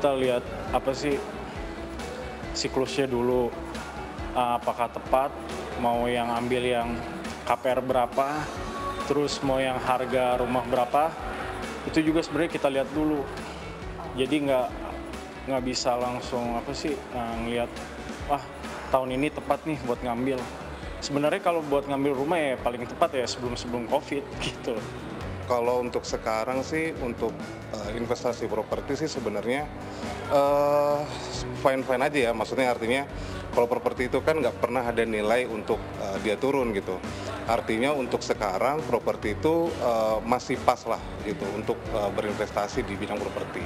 kita lihat apa sih siklusnya dulu, apakah tepat, mau yang ambil yang KPR berapa, terus mau yang harga rumah berapa, itu juga sebenarnya kita lihat dulu. Jadi nggak bisa langsung apa sih ngelihat, wah tahun ini tepat nih buat ngambil. Sebenarnya kalau buat ngambil rumah ya paling tepat ya sebelum COVID gitu. Kalau untuk sekarang sih, untuk investasi properti sih sebenarnya fine-fine aja ya. Maksudnya artinya kalau properti itu kan nggak pernah ada nilai untuk dia turun gitu. Artinya untuk sekarang properti itu masih pas lah gitu untuk berinvestasi di bidang properti.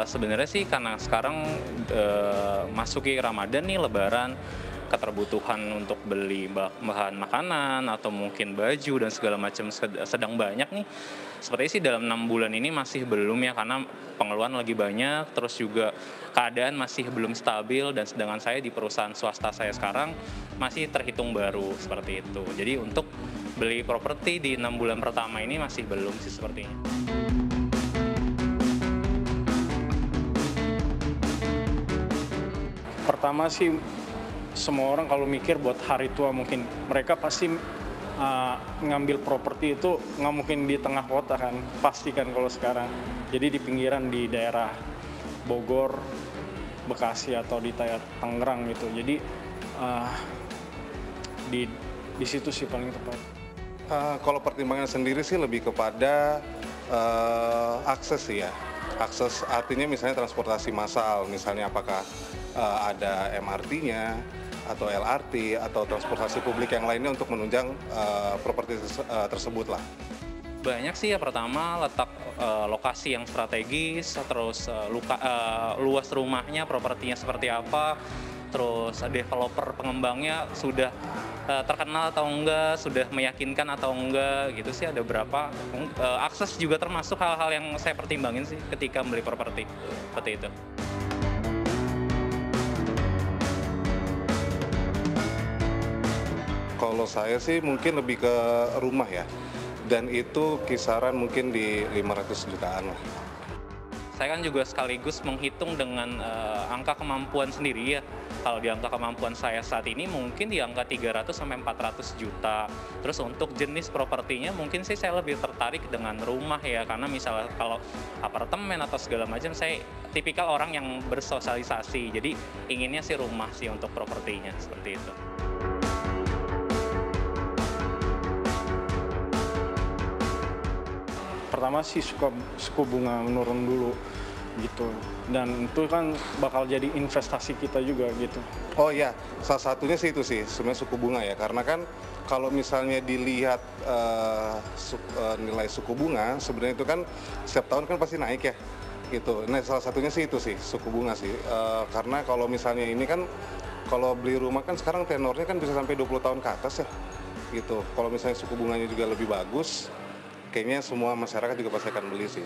Sebenarnya sih karena sekarang masuki Ramadan nih, Lebaran, keterbutuhan untuk beli bahan makanan atau mungkin baju dan segala macam sedang banyak nih. Sepertinya sih dalam 6 bulan ini masih belum ya, karena pengeluaran lagi banyak, terus juga keadaan masih belum stabil, dan sedangkan saya di perusahaan swasta saya sekarang masih terhitung baru seperti itu. Jadi untuk beli properti di 6 bulan pertama ini masih belum sih sepertinya. Pertama sih semua orang kalau mikir buat hari tua mungkin mereka pasti ngambil properti itu nggak mungkin di tengah kota kan, pasti kan kalau sekarang. Jadi di pinggiran, di daerah Bogor, Bekasi atau di Tangerang gitu. Jadi di situ sih paling tepat. Kalau pertimbangan sendiri sih lebih kepada akses sih ya. Akses artinya misalnya transportasi massal, misalnya apakah ada MRT-nya atau LRT atau transportasi publik yang lainnya untuk menunjang properti tersebut lah. Banyak sih ya. Pertama, letak lokasi yang strategis, terus luas rumahnya, propertinya seperti apa, terus developer pengembangnya sudah terkenal atau enggak, sudah meyakinkan atau enggak gitu sih. Ada berapa akses juga termasuk hal-hal yang saya pertimbangin sih ketika membeli properti seperti itu. Kalau saya sih mungkin lebih ke rumah ya, dan itu kisaran mungkin di 500 jutaan lah. Saya kan juga sekaligus menghitung dengan angka kemampuan sendiri ya. Kalau di angka kemampuan saya saat ini mungkin di angka 300 sampai 400 juta. Terus untuk jenis propertinya mungkin sih saya lebih tertarik dengan rumah ya, karena misalnya kalau apartemen atau segala macam, saya tipikal orang yang bersosialisasi. Jadi inginnya sih rumah sih untuk propertinya, seperti itu. Pertama sih suku bunga menurun dulu gitu, dan itu kan bakal jadi investasi kita juga gitu. Oh ya, salah satunya sih itu sih sebenarnya suku bunga ya, karena kan kalau misalnya dilihat nilai suku bunga sebenarnya itu kan setiap tahun kan pasti naik ya gitu. Nah, salah satunya sih itu sih suku bunga sih, karena kalau misalnya ini kan kalau beli rumah kan sekarang tenornya kan bisa sampai 20 tahun ke atas ya gitu. Kalau misalnya suku bunganya juga lebih bagus, kayaknya semua masyarakat juga pasti akan beli sih.